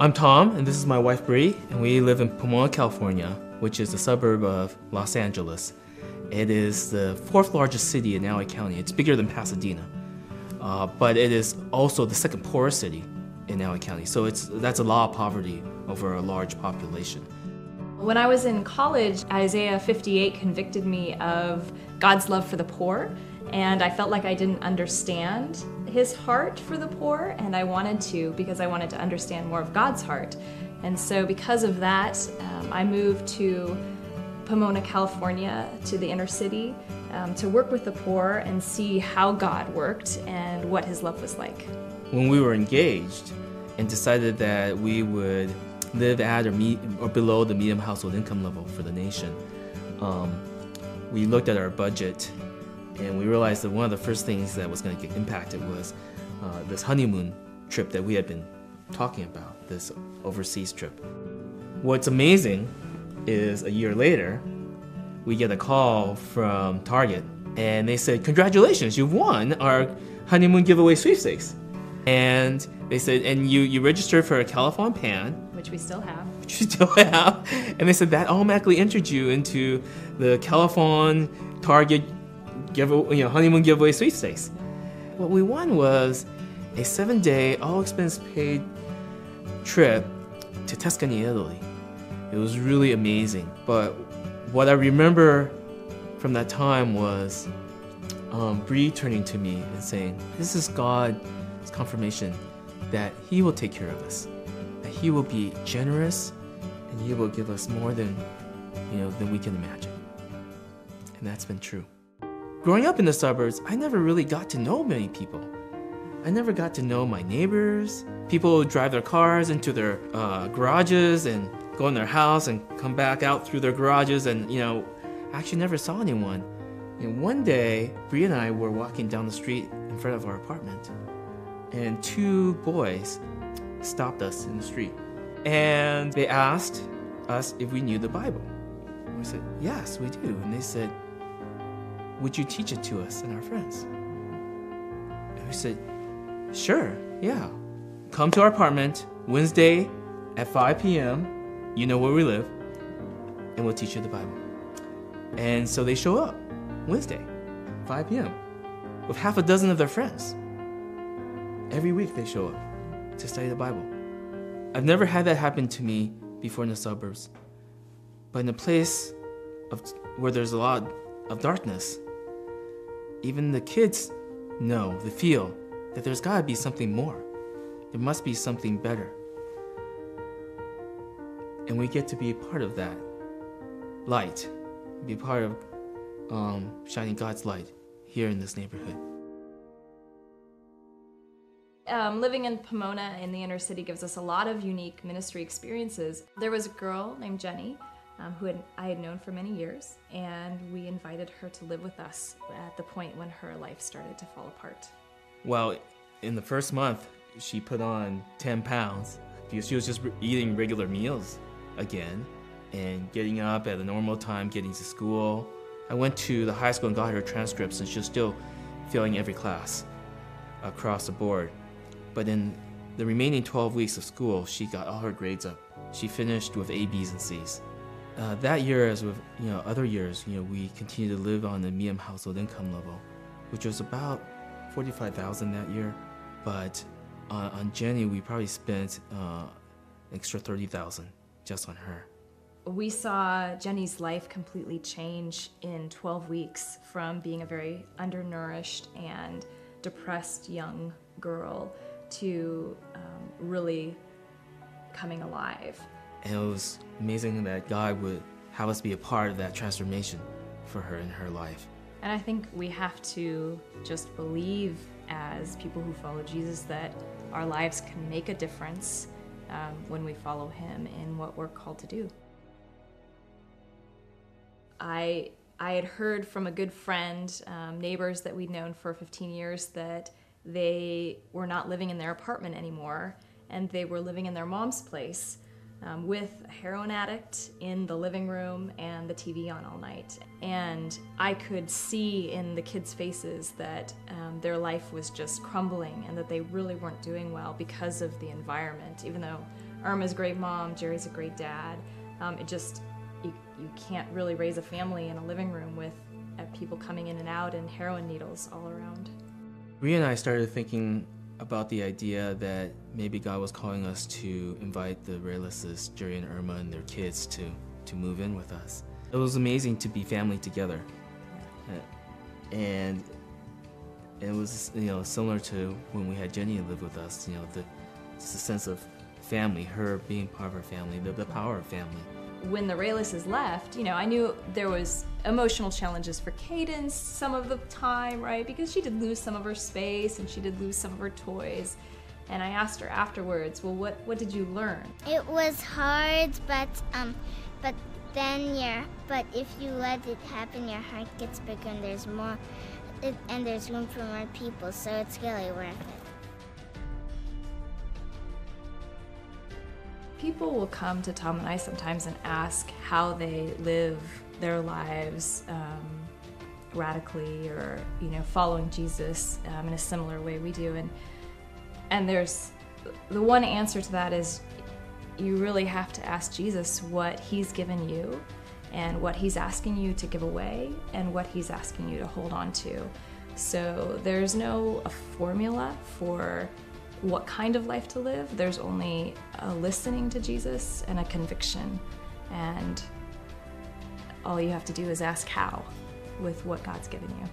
I'm Tom, and this is my wife Bree, and we live in Pomona, California, which is a suburb of Los Angeles. It is the fourth largest city in LA County. It's bigger than Pasadena, but it is also the second poorest city in LA County. So that's a lot of poverty over a large population. When I was in college, Isaiah 58 convicted me of God's love for the poor, and I felt like I didn't understand his heart for the poor, and I wanted to, because I wanted to understand more of God's heart. And so because of that, I moved to Pomona, California, to the inner city, to work with the poor and see how God worked and what his love was like. When we were engaged and decided that we would live at or below the medium household income level for the nation, we looked at our budget and we realized that one of the first things that was going to get impacted was this honeymoon trip that we had been talking about, this overseas trip. What's amazing is a year later, we get a call from Target and they said, "Congratulations, you've won our honeymoon giveaway sweepstakes." And they said, "And you registered for a California pan." Which we still have. Which we still have. And they said that automatically entered you into the California Target honeymoon giveaway sweepstakes. What we won was a 7-day, all-expense-paid trip to Tuscany, Italy. It was really amazing. But what I remember from that time was Bree turning to me and saying, "This is God's confirmation that he will take care of us, that he will be generous, and he will give us more than we can imagine." And that's been true. Growing up in the suburbs, I never really got to know many people. I never got to know my neighbors. People would drive their cars into their garages and go in their house and come back out through their garages, and I actually never saw anyone. And one day, Bree and I were walking down the street in front of our apartment, and two boys stopped us in the street. And they asked us if we knew the Bible. And we said, "Yes, we do." And they said, "Would you teach it to us and our friends?" And we said, "Sure, yeah. Come to our apartment Wednesday at 5 p.m. You know where we live, and we'll teach you the Bible." And so they show up Wednesday, 5 p.m. with half a dozen of their friends. Every week they show up to study the Bible. I've never had that happen to me before in the suburbs, but in a place where there's a lot of darkness, even the kids they feel that there's gotta be something more. There must be something better. And we get to be a part of that light, be part of shining God's light here in this neighborhood. Living in Pomona in the inner city gives us a lot of unique ministry experiences. There was a girl named Jenny who I had known for many years, and we invited her to live with us at the point when her life started to fall apart. Well, in the first month, she put on 10 pounds because she was just eating regular meals again and getting up at a normal time, getting to school. I went to the high school and got her transcripts, and she was still failing every class across the board. But in the remaining 12 weeks of school, she got all her grades up. She finished with A, B's, and C's. That year, as with other years, we continued to live on the medium household income level, which was about $45,000 that year. But on Jenny, we probably spent an extra $30,000 just on her. We saw Jenny's life completely change in 12 weeks from being a very undernourished and depressed young girl to really coming alive. And it was amazing that God would have us be a part of that transformation for her in her life. And I think we have to just believe as people who follow Jesus that our lives can make a difference when we follow him in what we're called to do. I had heard from a good friend, neighbors that we'd known for 15 years, that they were not living in their apartment anymore, and they were living in their mom's place, with a heroin addict in the living room and the TV on all night. And I could see in the kids' faces that their life was just crumbling and that they really weren't doing well because of the environment. Even though Irma's a great mom, Jerry's a great dad, you can't really raise a family in a living room with people coming in and out and heroin needles all around. Rhea and I started thinking about the idea that maybe God was calling us to invite the Reyleses, Jerry and Irma, and their kids to move in with us. It was amazing to be family together. And it was, similar to when we had Jenny live with us, just a sense of family, her being part of our family, the power of family. When the Reyleses left, I knew there was emotional challenges for Cadence some of the time, right? Because she did lose some of her space and she did lose some of her toys. And I asked her afterwards, well, what did you learn? It was hard, but if you let it happen, your heart gets bigger and there's more, and there's room for more people, so it's really worth it. People will come to Tom and I sometimes and ask how they live their lives radically or, following Jesus in a similar way we do. And there's the one answer to that is you really have to ask Jesus what he's given you and what he's asking you to give away and what he's asking you to hold on to. So there's no a formula for what kind of life to live. There's only a listening to Jesus and a conviction, and all you have to do is ask how with what God's given you.